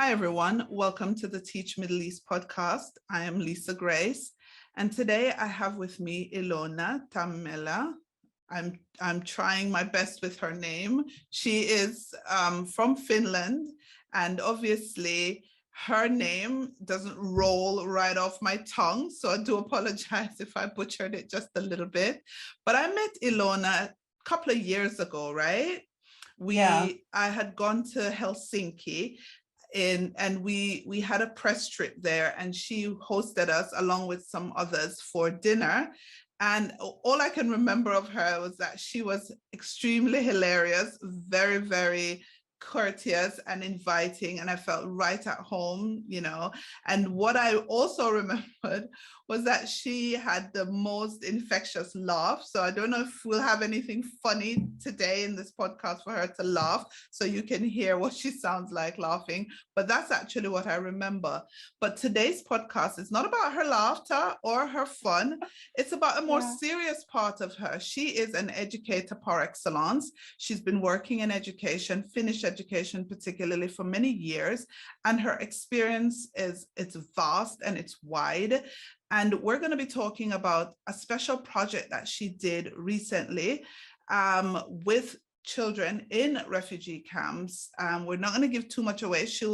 Hi, everyone. Welcome to the Teach Middle East podcast. I am Lisa Grace, and today I have with me Ilona Taimela. I'm trying my best with her name. She is from Finland, and obviously her name doesn't roll right off my tongue, so I do apologize if I butchered it just a little bit. But I met Ilona a couple of years ago, right? I had gone to Helsinki and we had a press trip there, and she hosted us along with some others for dinner. And all I can remember of her was that she was extremely hilarious, very, very courteous and inviting, and I felt right at home, And what I also remembered was that she had the most infectious laugh. So I don't know if we'll have anything funny today in this podcast for her to laugh, so you can hear what she sounds like laughing. But that's actually what I remember. But today's podcast is not about her laughter or her fun. It's about a more serious part of her. She is an educator par excellence. She's been working in education, Finnish education particularly, for many years, and her experience it's vast and it's wide. And we're going to be talking about a special project that she did recently with children in refugee camps. We're not going to give too much away. She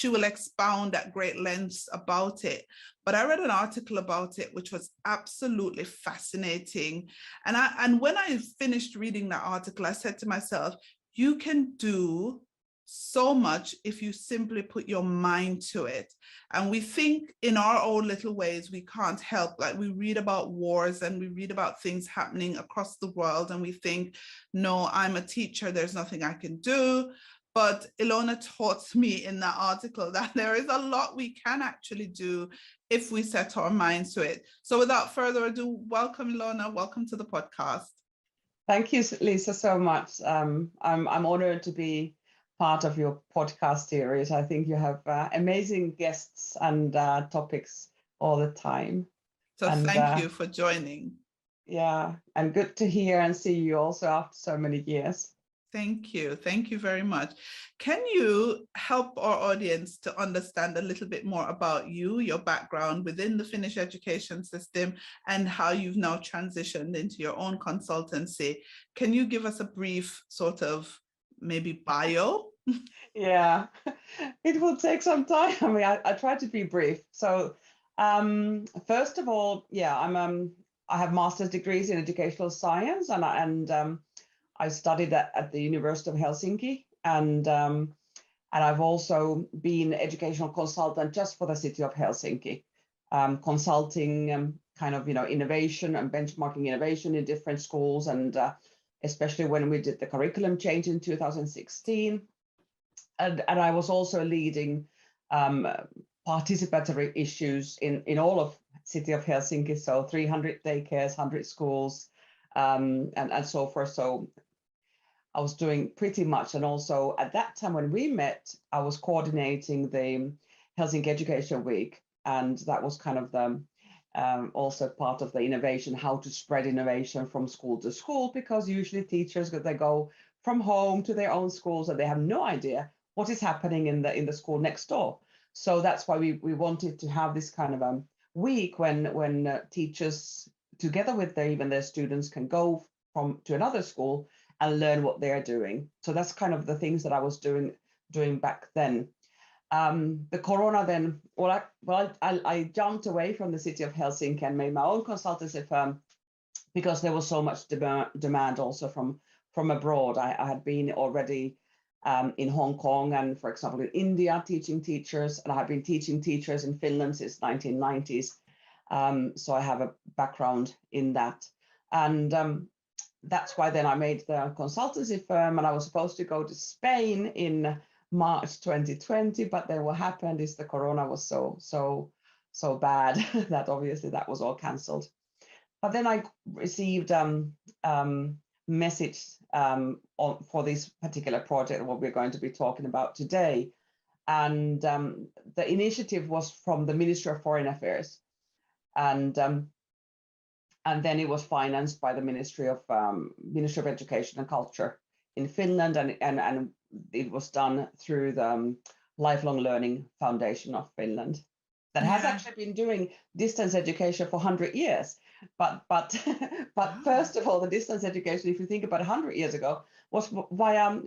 will expound at great lengths about it. But I read an article about it, which was absolutely fascinating. And when I finished reading that article, I said to myself, you can do so much if you simply put your mind to it. And we think in our own little ways we can't help. Like, we read about wars and we read about things happening across the world, and we think, no, I'm a teacher, there's nothing I can do. But Ilona taught me in that article that there is a lot we can actually do if we set our minds to it. So without further ado, welcome, Ilona. Welcome to the podcast. Thank you, Lisa, so much. I'm honored to be part of your podcast series. I think you have amazing guests and topics all the time. So thank you for joining. Yeah, and good to hear and see you also after so many years. Thank you. Thank you very much. Can you help our audience to understand a little bit more about you, your background within the Finnish education system, and how you've now transitioned into your own consultancy? Can you give us a brief sort of maybe bio? Yeah, it will take some time. I mean, I try to be brief. So first of all, I have master's degrees in educational science, and I studied at the University of Helsinki, and I've also been educational consultant just for the city of Helsinki, consulting kind of innovation and benchmarking innovation in different schools, and especially when we did the curriculum change in 2016, and I was also leading participatory issues in all of city of Helsinki, so 300 daycares, 100 schools, and so forth. So I was doing pretty much. And also at that time when we met, I was coordinating the Helsinki Education Week. And that was kind of the also part of the innovation, how to spread innovation from school to school, because usually teachers, they go from home to their own schools and they have no idea what is happening in the school next door. So that's why we wanted to have this kind of a week when teachers, together with even their students, can go to another school and learn what they're doing. So that's kind of the things that I was doing back then. The corona then, I jumped away from the city of Helsinki and made my own consultancy firm because there was so much demand also from abroad. I had been already in Hong Kong and, for example, in India teaching teachers, and I have been teaching teachers in Finland since 1990s. So I have a background in that. And that's why then I made the consultancy firm, and I was supposed to go to Spain in March 2020, but then what happened is the corona was so bad that obviously that was all cancelled. But then I received message for this particular project, what we're going to be talking about today. And the initiative was from the Ministry of Foreign Affairs. And then it was financed by the Ministry of Education and Culture in Finland, and it was done through the lifelong learning foundation of Finland that has actually been doing distance education for 100 years. But first of all, the distance education, if you think about 100 years ago, was via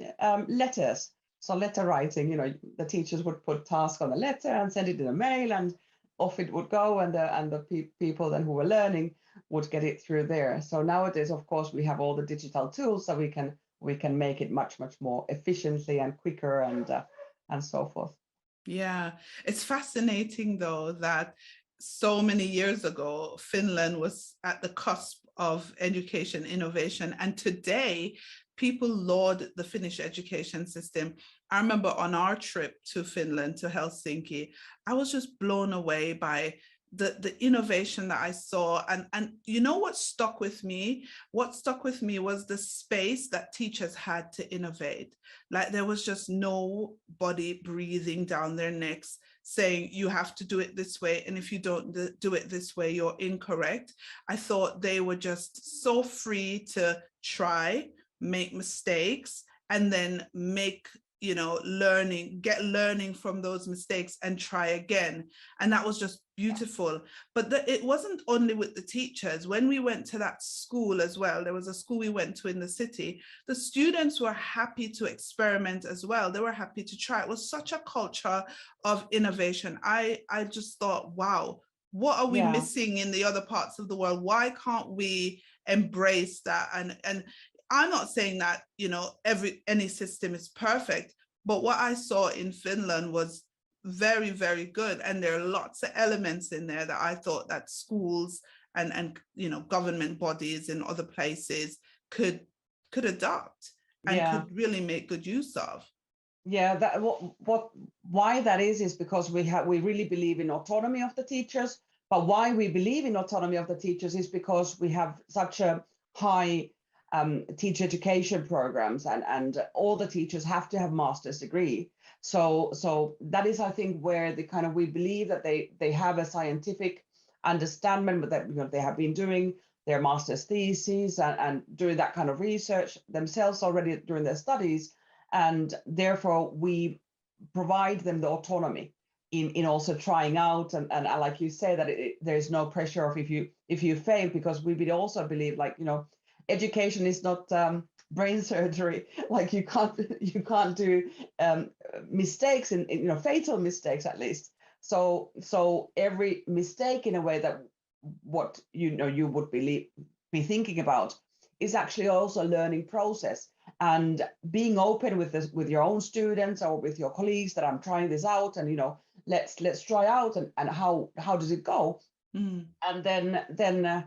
letters. So letter writing, you know, the teachers would put tasks on the letter and send it in a mail, and off it would go, and the people then who were learning would get it through there. So nowadays, of course, we have all the digital tools, so we can make it much more efficiently and quicker and so forth. Yeah, it's fascinating though that so many years ago, Finland was at the cusp of education innovation, and today people laud the Finnish education system. I remember on our trip to Finland, to Helsinki, I was just blown away by the innovation that I saw. And you know what stuck with me? What stuck with me was the space that teachers had to innovate. Like there was just nobody breathing down their necks saying you have to do it this way, and if you don't do it this way, you're incorrect. I thought they were just so free to try, make mistakes, and then make, you know, get learning from those mistakes and try again. And that was just beautiful. But it wasn't only with the teachers. When we went to that school as well, there was a school we went to in the city, the students were happy to experiment as well. They were happy to try. It was such a culture of innovation. I just thought, wow, what are we missing in the other parts of the world? Why can't we embrace that? And I'm not saying that, you know, any system is perfect, but what I saw in Finland was very, very good. And there are lots of elements in there that I thought that schools and you know, government bodies in other places could adopt and could really make good use of. Yeah, that why that is because we really believe in autonomy of the teachers. But why we believe in autonomy of the teachers is because we have such a high teacher education programs, and all the teachers have to have master's degree. So that is, I think, where the kind of, we believe that they have a scientific understanding, but that, you know, they have been doing their master's theses and doing that kind of research themselves already during their studies, and therefore we provide them the autonomy in also trying out, and like you say, that there's no pressure of if you fail, because we also believe, like, you know, education is not brain surgery. Like you can't do mistakes, in you know, fatal mistakes at least. So every mistake, in a way, that what you know you would be thinking about is actually also a learning process, and being open with this, with your own students or with your colleagues, that I'm trying this out, and, you know, let's try out, and how does it go? And then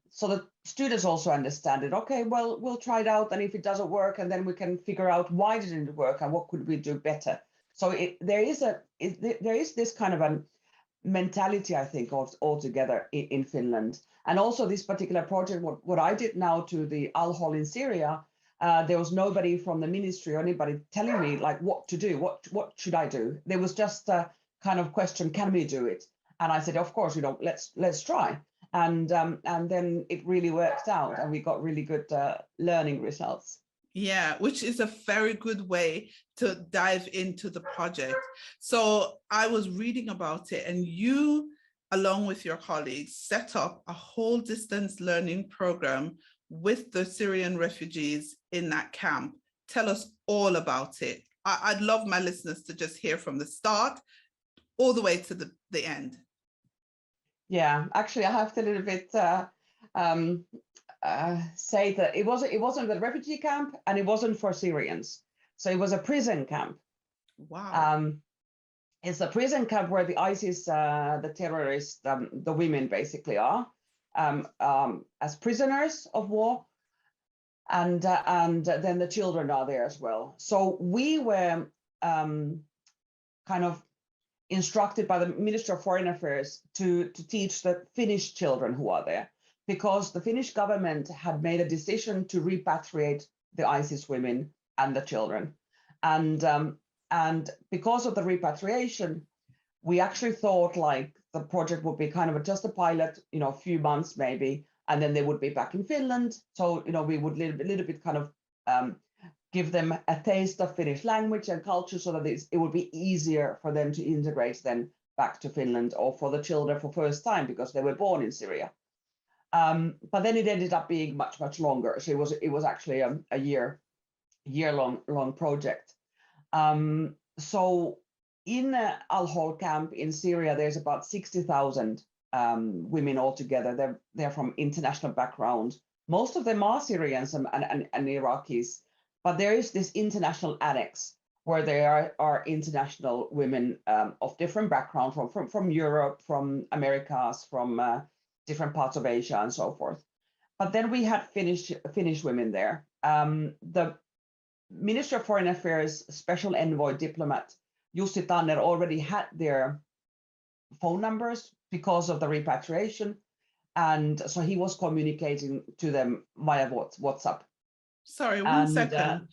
so the students also understand it. Okay, well, we'll try it out, and if it doesn't work, and then we can figure out why didn't it work and what could we do better. So there is this kind of a mentality, I think, altogether in Finland. And also this particular project, what I did now to the Al-Hol in Syria, there was nobody from the ministry or anybody telling me like what to do, what should I do. There was just a kind of question, can we do it? And I said, of course, you know, let's try. And then it really worked out, and we got really good learning results. Yeah, which is a very good way to dive into the project. So I was reading about it, and you, along with your colleagues, set up a whole distance learning program with the Syrian refugees in that camp. Tell us all about it. I'd love my listeners to just hear from the start all the way to the end. Yeah, actually, I have to a little bit say that it wasn't a refugee camp, and it wasn't for Syrians. So it was a prison camp. Wow. It's a prison camp where the ISIS, the terrorists, the women basically are as prisoners of war, and then the children are there as well. So we were kind of instructed by the Ministry of Foreign Affairs to teach the Finnish children who are there, because the Finnish government had made a decision to repatriate the ISIS women and the children. And because of the repatriation, we actually thought like the project would be kind of just a pilot, you know, a few months maybe, and then they would be back in Finland. So, you know, we would little bit kind of give them a taste of Finnish language and culture so that it would be easier for them to integrate then back to Finland, or for the children for first time because they were born in Syria. But then it ended up being much longer. So it was actually a year long project. So in Al-Hol camp in Syria, there's about 60,000 women altogether. They're from international background. Most of them are Syrians and Iraqis, but there is this international annex where there are international women of different background from Europe, from Americas, from different parts of Asia and so forth. But then we had Finnish women there. The Ministry of Foreign Affairs Special Envoy Diplomat Jussi Tanner already had their phone numbers because of the repatriation. And so he was communicating to them via WhatsApp. Sorry, one second.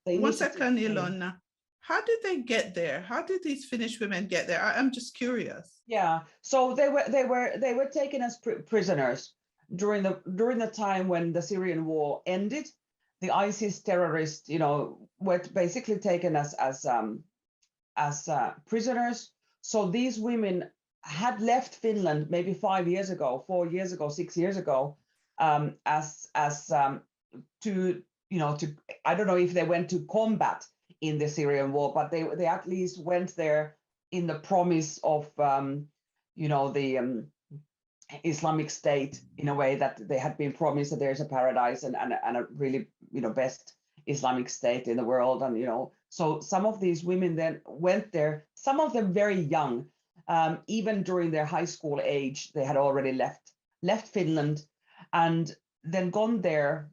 One second, Ilona. How did they get there? How did these Finnish women get there? I'm just curious. Yeah, so they were taken as prisoners during the time when the Syrian war ended. The ISIS terrorists, were basically taken as prisoners. So these women had left Finland maybe 5 years ago, 4 years ago, 6 years ago, to I don't know if they went to combat in the Syrian war, but they at least went there in the promise of the Islamic State, in a way that they had been promised that there's a paradise and a really best Islamic State in the world. And so some of these women then went there, some of them very young, even during their high school age, they had already left Finland and then gone there.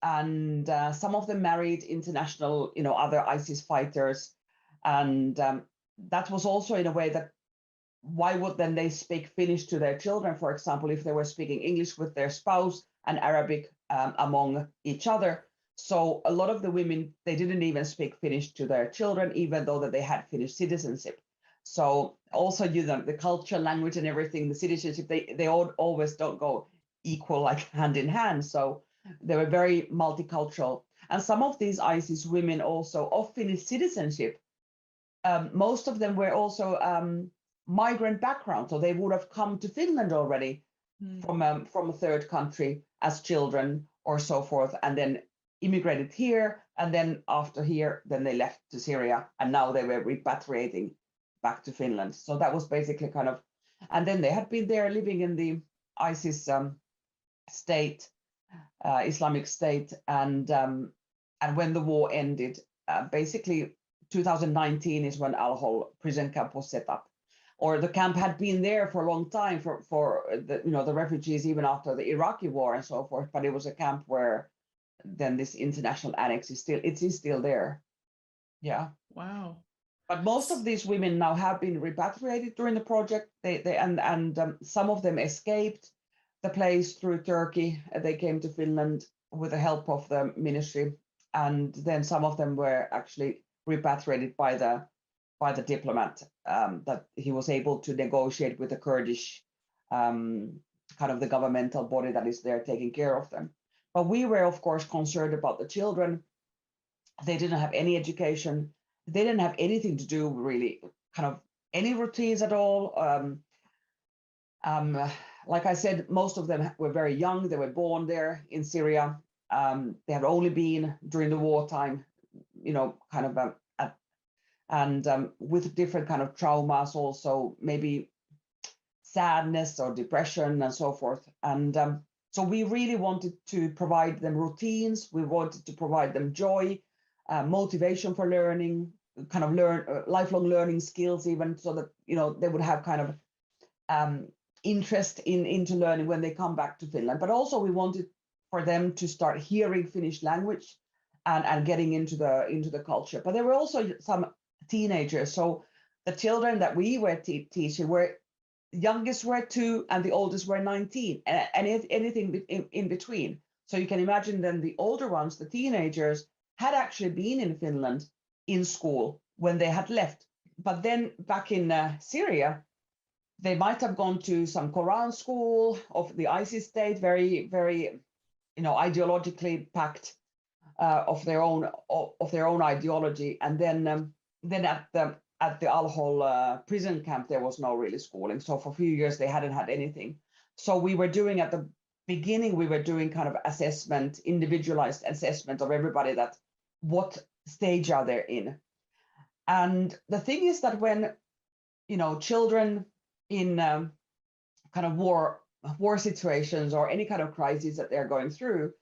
And some of them married international, other ISIS fighters. And that was also in a way that, why would then they speak Finnish to their children, for example, if they were speaking English with their spouse and Arabic among each other? So a lot of the women, they didn't even speak Finnish to their children, even though that they had Finnish citizenship. So also, the culture, language and everything, the citizenship, they always don't go equal, like hand in hand. So they were very multicultural. And some of these ISIS women also of Finnish citizenship, most of them were also migrant background. So they would have come to Finland already from a third country as children or so forth, and then immigrated here. And then after here, then they left to Syria, and now they were repatriating back to Finland. So that was basically and then they had been there living in the ISIS state, Islamic State, and when the war ended, basically 2019 is when Al-Hol prison camp was set up, or the camp had been there for a long time for the refugees, even after the Iraqi war and so forth. But it was a camp where then this international annex is still there. Yeah. Wow. But most of these women now have been repatriated during the project. And some of them escaped the place through Turkey. They came to Finland with the help of the ministry, and then some of them were actually repatriated by the diplomat, that he was able to negotiate with the Kurdish the governmental body that is there taking care of them. But we were, of course, concerned about the children. They didn't have any education. They didn't have anything to do really, any routines at all. Like I said, most of them were very young. They were born there in Syria. They had only been during the wartime, with different kind of traumas also, maybe sadness or depression and so forth. And so we really wanted to provide them routines. We wanted to provide them joy, motivation for learning, lifelong learning skills, even, so that they would have interest into learning when they come back to Finland. But also we wanted for them to start hearing Finnish language and getting into the culture. But there were also some teenagers. So the children that we were teaching were, youngest were 2 and the oldest were 19, and anything in between. So you can imagine then the older ones, the teenagers, had actually been in Finland in school when they had left. But then back in Syria, they might have gone to some Quran school of the ISIS state, very, very, ideologically packed. of their own ideology. And then at the Al-Hol prison camp, there was no really schooling. So for a few years, they hadn't had anything. So we were doing at the beginning, we were doing kind of assessment, individualized assessment of everybody, that what stage are they in. And the thing is that when, children in kind of war situations or any kind of crisis that they're going through,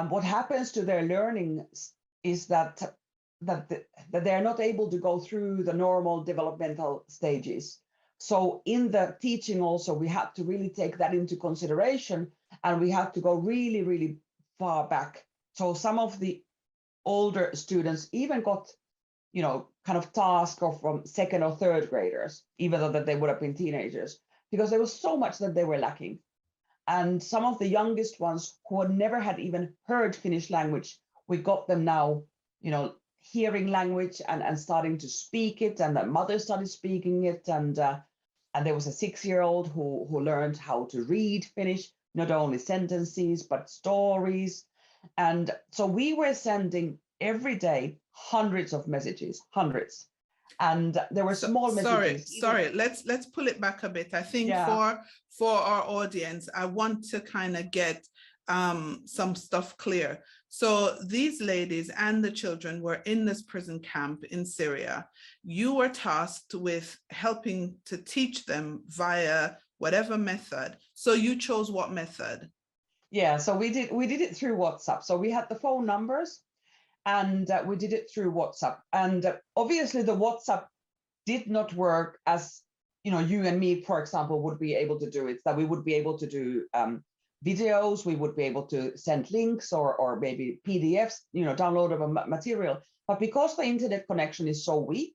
what happens to their learning is that they're not able to go through the normal developmental stages. So in the teaching also, we have to really take that into consideration, and we have to go really, really far back. So some of the older students even got, kind of task from second or third graders, even though that they would have been teenagers, because there was so much that they were lacking. And some of the youngest ones who had never had even heard Finnish language, we got them now, hearing language and starting to speak it, and the mother started speaking it. And there was a 6-year-old who learned how to read Finnish, not only sentences, but stories. And so we were sending every day hundreds of messages, hundreds. And there were small messages. Sorry, let's pull it back a bit. I think for our audience, I want to kind of get some stuff clear. So these ladies and the children were in this prison camp in Syria. You were tasked with helping to teach them via whatever method. So you chose what method? Yeah, so we did it through WhatsApp. So we had the phone numbers, and we did it through WhatsApp. And obviously the WhatsApp did not work as, you and me, for example, would be able to do it. That we would be able to do videos, we would be able to send links or maybe PDFs, downloadable material. But because the internet connection is so weak,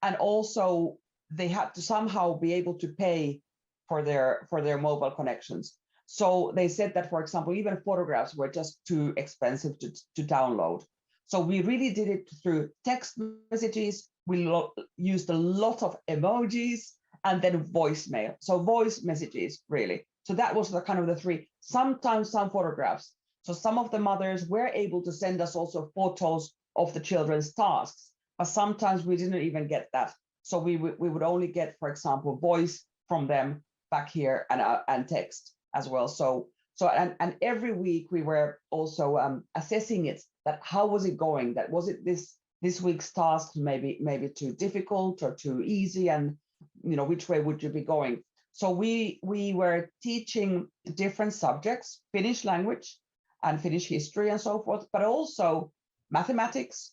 and also they had to somehow be able to pay for their mobile connections. So they said that, for example, even photographs were just too expensive to download. So we really did it through text messages. We used a lot of emojis, and then voicemail. So voice messages, really. So that was the kind of the three. Sometimes some photographs. So some of the mothers were able to send us also photos of the children's tasks, but sometimes we didn't even get that. So we would only get, for example, voice from them back here, and text as well. So and every week we were also assessing it, that how was it going? That was it this week's task maybe too difficult or too easy, and which way would you be going? So we were teaching different subjects, Finnish language and Finnish history and so forth, but also mathematics,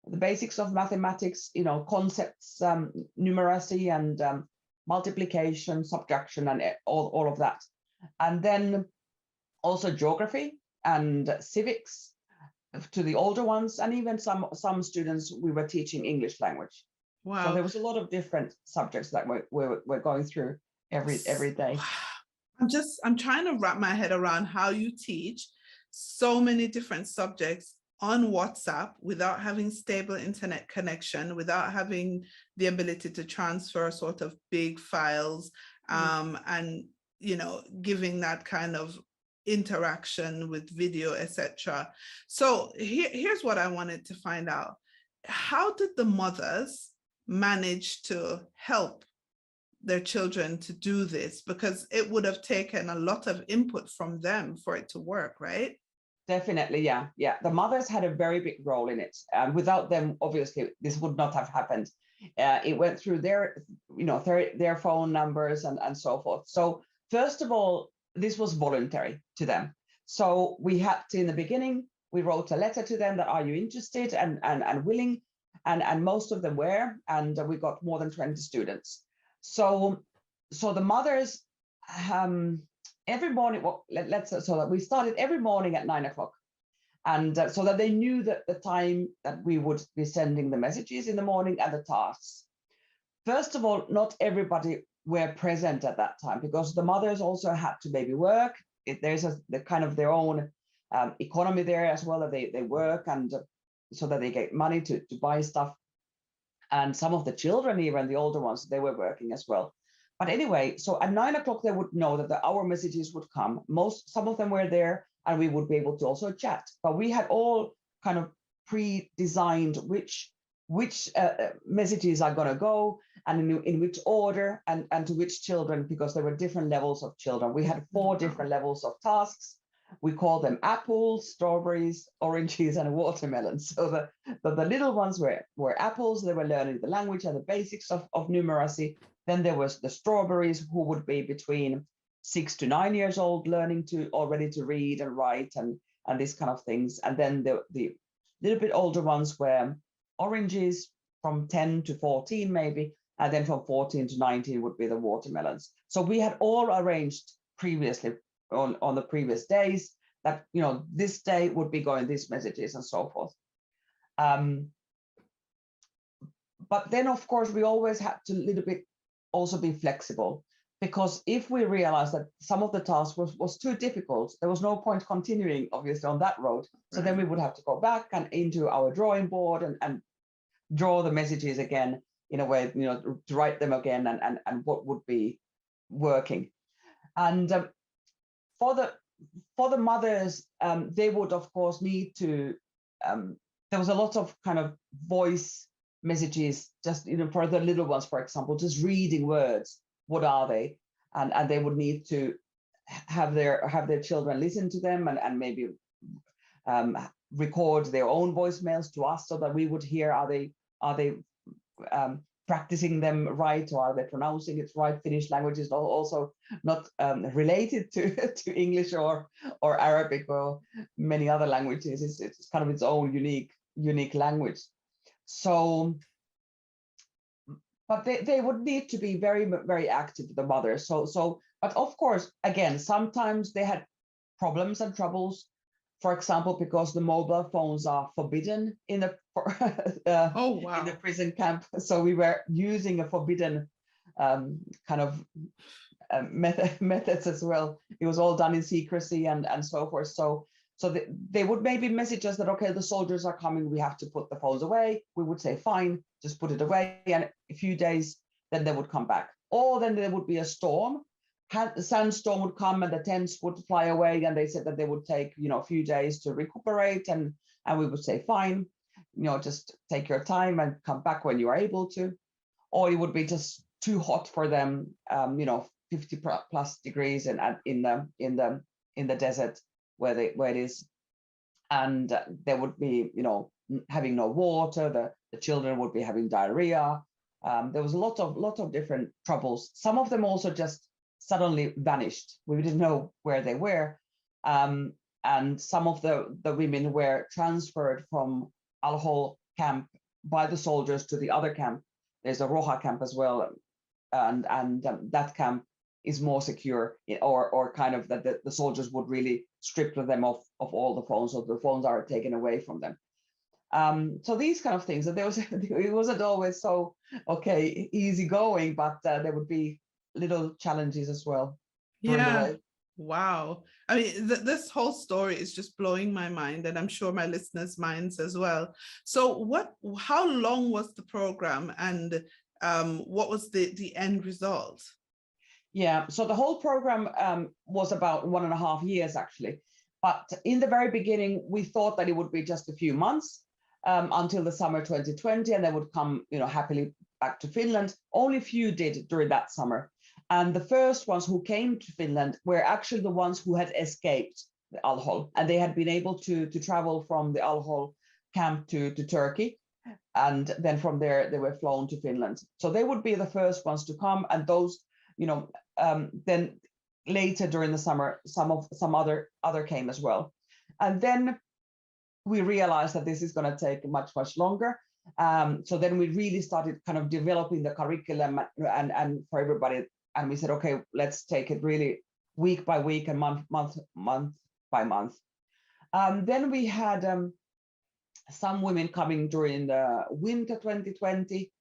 the basics of mathematics, concepts, numeracy and multiplication, subtraction, and all of that. And then also geography and civics to the older ones, and even some students we were teaching English language. Wow. So there was a lot of different subjects that we're going through every day. I'm trying to wrap my head around how you teach so many different subjects on WhatsApp without having stable internet connection, without having the ability to transfer sort of big files, and giving that kind of interaction with video, etc. So here's what I wanted to find out. How did the mothers manage to help their children to do this? Because it would have taken a lot of input from them for it to work, right? Definitely, yeah. The mothers had a very big role in it. Without them, obviously, this would not have happened. It went through their phone numbers and so forth. So first of all, this was voluntary to them. So we had to, in the beginning, we wrote a letter to them that, are you interested and willing? And most of them were, and we got more than 20 students. So the mothers, every morning, so that we started every morning at 9 o'clock. And so that they knew that the time that we would be sending the messages in the morning and the tasks. First of all, not everybody were present at that time, because the mothers also had to maybe work. There's the kind of their own economy there as well, that they work, and so that they get money to buy stuff. And some of the children, even the older ones, they were working as well. But anyway, so at 9 o'clock, they would know that our messages would come. Some of them were there, and we would be able to also chat. But we had all kind of pre-designed which messages are going to go and in which order and to which children, because there were different levels of children. We had 4 different levels of tasks. We call them apples, strawberries, oranges, and watermelons. So the little ones were apples. They were learning the language and the basics of numeracy. Then there was the strawberries, who would be between 6 to 9 years old, learning already to read and write and these kind of things. And then the little bit older ones were oranges, from 10 to 14 maybe, and then from 14 to 19 would be the watermelons. So we had all arranged previously on the previous days that, this day would be going these messages and so forth. But then, of course, we always had to a little bit also be flexible, because if we realized that some of the tasks was too difficult, there was no point continuing, obviously, on that road. So then we would have to go back and into our drawing board and draw the messages again in a way, to write them again and what would be working. And for the mothers, they would, of course, need to, there was a lot of kind of voice messages, just, for the little ones, for example, just reading words. What are they? And they would need to have their children listen to them and maybe record their own voicemails to us so that we would hear, are they practicing them right, or are they pronouncing it right? Finnish language is also not related to English or Arabic or many other languages. It's kind of its own unique language. So, but they would need to be very, very active, the mothers. So, but of course, again, sometimes they had problems and troubles. For example, because the mobile phones are forbidden in the in the prison camp, so we were using a forbidden kind of methods as well. It was all done in secrecy and so forth. So they would maybe message us that, okay, the soldiers are coming, we have to put the phones away. We would say, fine, just put it away. And a few days, then they would come back. Or then there would be a storm. The sandstorm would come and the tents would fly away, and they said that they would take, a few days to recuperate, and we would say, fine, just take your time and come back when you are able to. Or it would be just too hot for them, 50 plus degrees in the desert where it is, and there would be, having no water. The children would be having diarrhea. There was a lot of different troubles. Some of them also just suddenly vanished. We didn't know where they were. And some of the women were transferred from Al-Hol camp by the soldiers to the other camp. There's a Roja camp as well. And that camp is more secure, or kind of that the soldiers would really strip them of all the phones, so the phones are taken away from them. So these kind of things, and it wasn't always so, easy going, but there would be little challenges as well. Yeah. Wow. I mean, this whole story is just blowing my mind, and I'm sure my listeners' minds as well. So how long was the program, and what was the end result? Yeah, so the whole program was about 1.5 years actually. But in the very beginning, we thought that it would be just a few months until the summer 2020, and they would come, happily back to Finland. Only a few did during that summer. And the first ones who came to Finland were actually the ones who had escaped the Al-Hol, and they had been able to travel from the Al-Hol camp to Turkey. And then from there, they were flown to Finland. So they would be the first ones to come. And those, then later during the summer, some other came as well. And then we realized that this is going to take much longer. So then we really started kind of developing the curriculum and for everybody. And we said, okay, let's take it really week by week and month by month. Then we had some women coming during the winter 2020,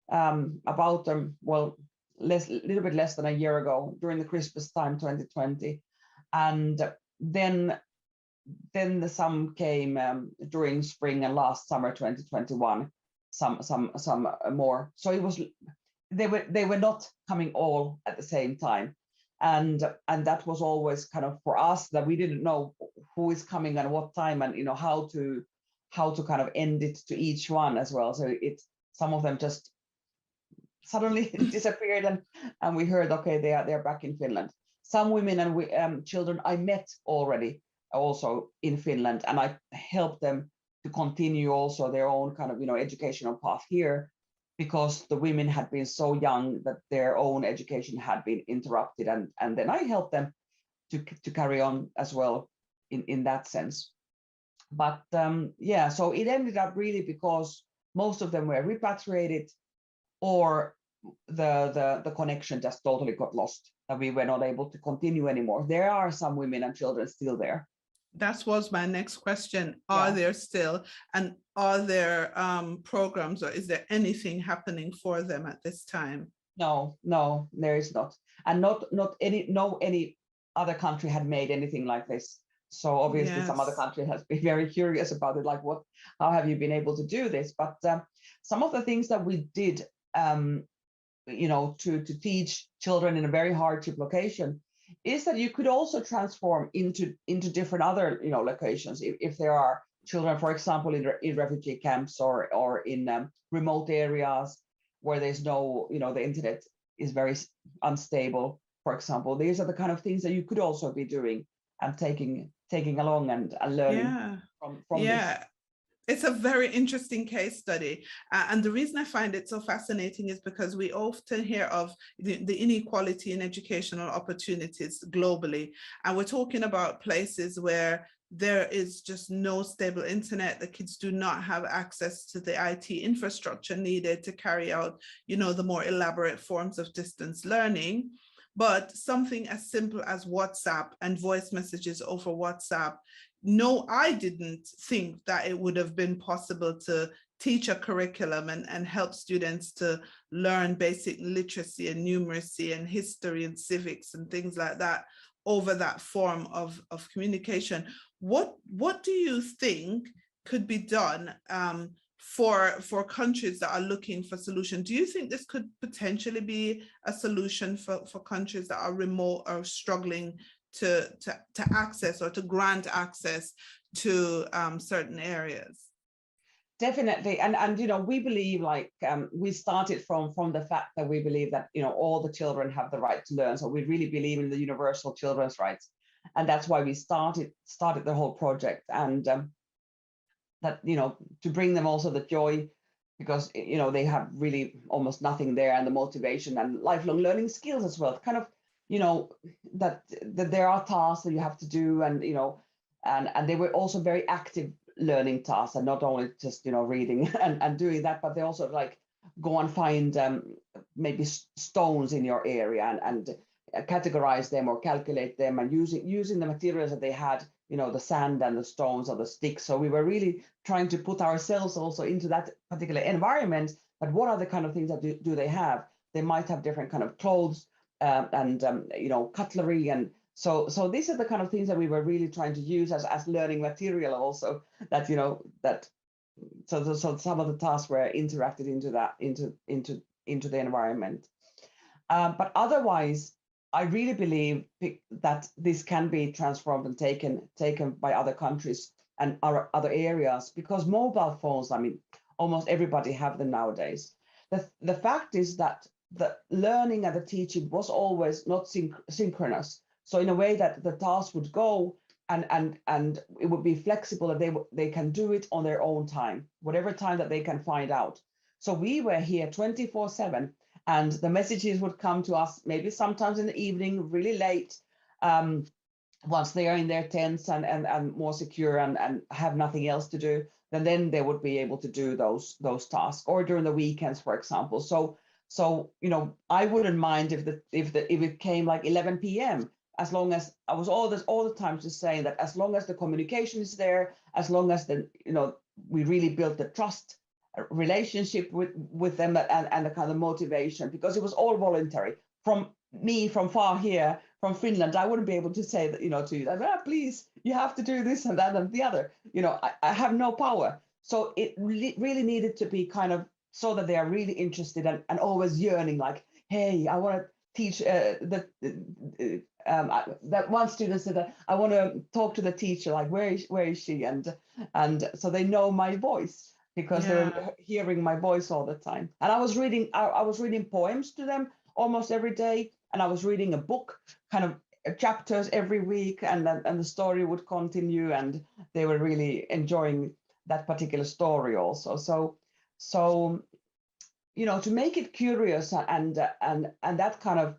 about a little bit less than a year ago, during the Christmas time 2020, and then some came during spring and last summer 2021. Some more. So it was they were not coming all at the same time, and that was always kind of for us that we didn't know who is coming and what time, and how to kind of end it to each one as well. So some of them just suddenly disappeared, and we heard, okay, they're back in Finland. Some women and children I met already also in Finland, and I helped them to continue also their own kind of educational path here, because the women had been so young that their own education had been interrupted, and then I helped them to carry on as well in that sense. But yeah, so it ended up really because most of them were repatriated, or the connection just totally got lost, and we were not able to continue anymore. There are some women and children still there. That was my next question. Are there still, and are there programs, or is there anything happening for them at this time? No, there is not. And no any other country had made anything like this. So obviously some other country has been very curious about it, like how have you been able to do this? But some of the things that we did, to teach children in a very hardship location, is that you could also transform into different other locations. If there are children, for example, in refugee camps or in remote areas where there's no, the internet is very unstable, for example, these are the kind of things that you could also be doing and taking along and learning from this. It's a very interesting case study. And the reason I find it so fascinating is because we often hear of the inequality in educational opportunities globally. And we're talking about places where there is just no stable internet. The kids do not have access to the IT infrastructure needed to carry out, the more elaborate forms of distance learning. But something as simple as WhatsApp and voice messages over WhatsApp, no, I didn't think that it would have been possible to teach a curriculum and help students to learn basic literacy and numeracy and history and civics and things like that over that form of communication. What do you think could be done for countries that are looking for solutions? Do you think this could potentially be a solution for countries that are remote or struggling to access or to grant access to certain areas? Definitely, and we believe, we started from the fact that we believe that all the children have the right to learn. So we really believe in the universal children's rights, and that's why we started the whole project, and that to bring them also the joy, because they have really almost nothing there, and the motivation and lifelong learning skills as well, kind of that there are tasks that you have to do, and and they were also very active learning tasks, and not only just reading and doing that, but they also go and find maybe stones in your area and categorize them or calculate them, and using the materials that they had, the sand and the stones or the sticks. So we were really trying to put ourselves also into that particular environment. But what are the kind of things that do they have? They might have different kind of clothes and cutlery, and so these are the kind of things that we were really trying to use as learning material also, that so some of the tasks were interacted into the environment, but otherwise I really believe that this can be transformed and taken by other countries and other areas, because mobile phones, I mean, almost everybody have them nowadays. The fact is that the learning and the teaching was always not synchronous. So in a way that the task would go and it would be flexible, that they can do it on their own time, whatever time that they can find out. So we were here 24/7, and the messages would come to us maybe sometimes in the evening, really late, once they are in their tents and more secure and have nothing else to do, then they would be able to do those tasks, or during the weekends, for example. So I wouldn't mind if it came like 11 p.m. as long as I was all the time just saying that as long as the communication is there, as long as we really built the trust relationship with them and the kind of motivation, because it was all voluntary. From far here, from Finland, I wouldn't be able to say that to you that please, you have to do this and that and the other. I have no power. So it really needed to be kind of so that they are really interested and always yearning, like, hey, I want to teach that one student said that I want to talk to the teacher, like where is she, and so they know my voice because they were hearing my voice all the time. And I was reading poems to them almost every day, and I was reading a book, kind of chapters every week, and the story would continue, and they were really enjoying that particular story also. So you know, to make it curious and that kind of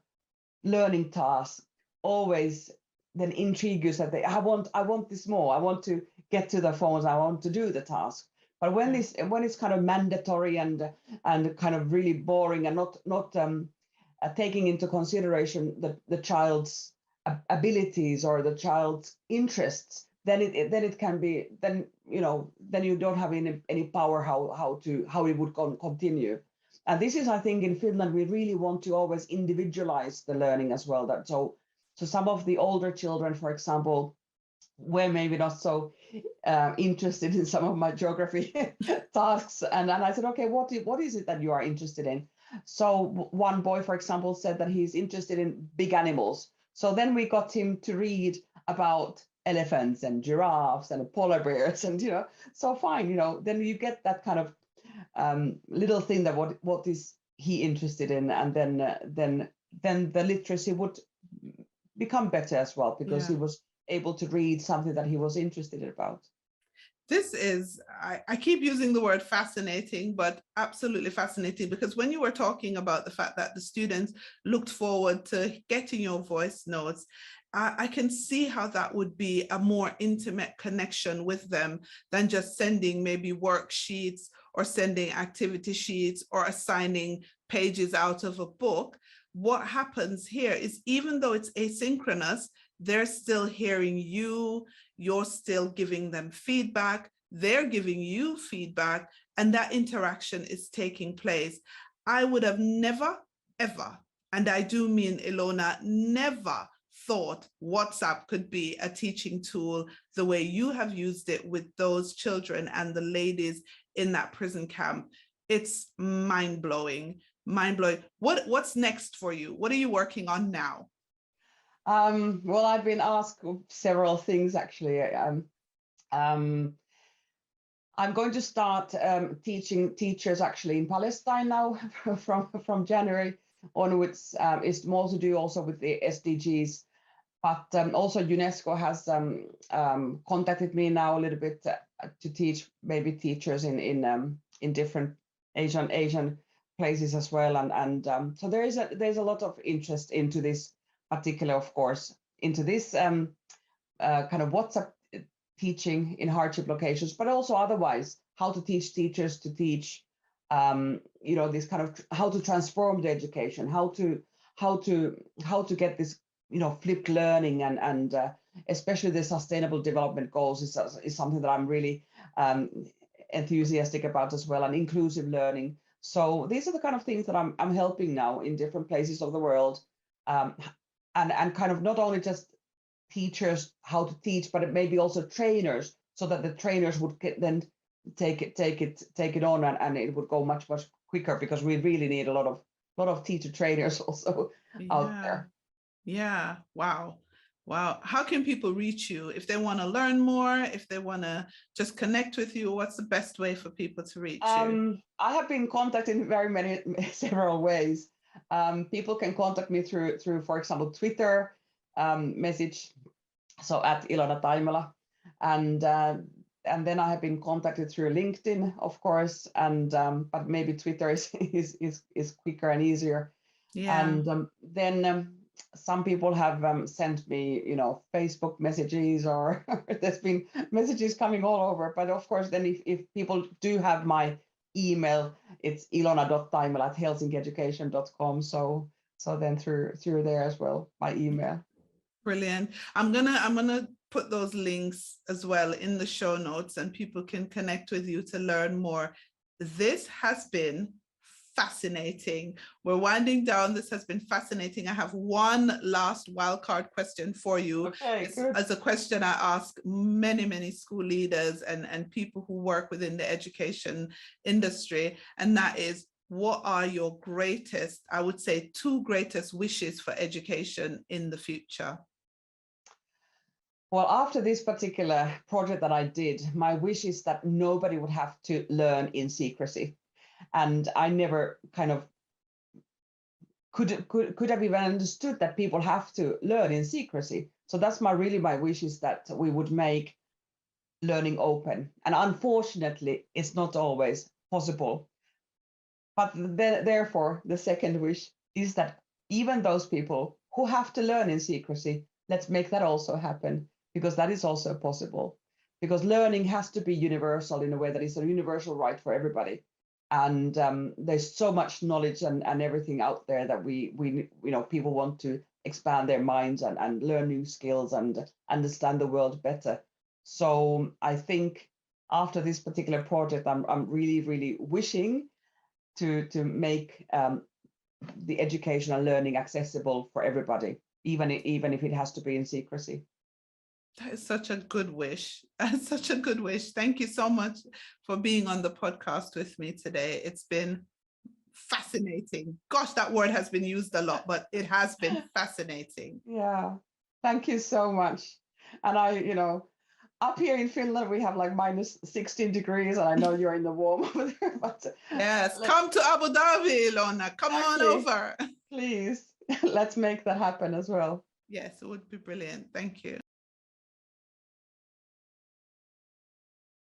learning task always then intrigues that I want this more. I want to get to the phones. I want to do the task. But when it's kind of mandatory and kind of really boring and not taking into consideration the child's abilities or the child's interests, then it can be, then you don't have any power how it would continue. And this is, I think, in Finland, we really want to always individualize the learning as well. So some of the older children, for example, were maybe not so interested in some of my geography tasks. And I said, okay, what is it that you are interested in? So one boy, for example, said that he's interested in big animals. So then we got him to read about elephants and giraffes and polar bears, and so fine, then you get that kind of little thing that what is he interested in, and then the literacy would become better as well, because he was able to read something that he was interested about. This is, I keep using the word fascinating, but absolutely fascinating, because when you were talking about the fact that the students looked forward to getting your voice notes, I can see how that would be a more intimate connection with them than just sending maybe worksheets or sending activity sheets or assigning pages out of a book. What happens here is, even though it's asynchronous, they're still hearing you, you're still giving them feedback, they're giving you feedback, and that interaction is taking place. I would have never, ever, and I do mean, Ilona, never thought WhatsApp could be a teaching tool the way you have used it with those children and the ladies in that prison camp. It's mind-blowing, mind-blowing. What's next for you? What are you working on now? Well, I've been asked several things, actually. I'm going to start teaching teachers actually in Palestine now from January onwards. It's more to do also with the SDGs, but also UNESCO has contacted me now a little bit to teach maybe teachers in different Asian places as well, and so there's a lot of interest into this particular, of course, into this kind of WhatsApp teaching in hardship locations, but also otherwise how to teach teachers to teach, this kind of how to transform the education, how to get this, flipped learning, and especially the sustainable development goals is something that I'm really enthusiastic about as well, and inclusive learning. So these are the kind of things that I'm helping now in different places of the world. And kind of not only just teachers how to teach, but it may be also trainers, so that the trainers would then take it on, and it would go much quicker, because we really need a lot of teacher trainers also out there. Yeah. Wow. How can people reach you if they want to learn more, if they want to just connect with you? What's the best way for people to reach you? I have been contacted in several ways. People can contact me through, for example, Twitter message, so at Ilona Taimela, and then I have been contacted through LinkedIn, of course, and but maybe Twitter is quicker and easier. Yeah. And then some people have sent me, Facebook messages, or there's been messages coming all over. But of course, then if people do have my email, it's ilona.taimela@helsinkieducation.com. So then through there as well, my email. Brilliant. I'm gonna put those links as well in the show notes, and people can connect with you to learn more. This has been fascinating. We're winding down. This has been fascinating. I have one last wildcard question for you. Okay, as a question I ask many school leaders and people who work within the education industry, and that is, what are your greatest, I would say, two greatest wishes for education in the future? Well, after this particular project that I did, my wish is that nobody would have to learn in secrecy. And I never kind of could have even understood that people have to learn in secrecy. So that's my wish is that we would make learning open. And unfortunately, it's not always possible. But therefore, the second wish is that even those people who have to learn in secrecy, let's make that also happen, because that is also possible. Because learning has to be universal in a way that is a universal right for everybody. And there's so much knowledge and everything out there that we people want to expand their minds and learn new skills and understand the world better. So I think after this particular project, I'm really wishing to make the education and learning accessible for everybody, even if it has to be in secrecy. That is such a good wish. Such a good wish. Thank you so much for being on the podcast with me today. It's been fascinating. Gosh, that word has been used a lot, but it has been fascinating. Yeah, thank you so much. And up here in Finland, we have like minus 16 degrees, and I know you're in the warm over there, but yes, come to Abu Dhabi, Ilona. Come on over. Please, let's make that happen as well. Yes, it would be brilliant. Thank you.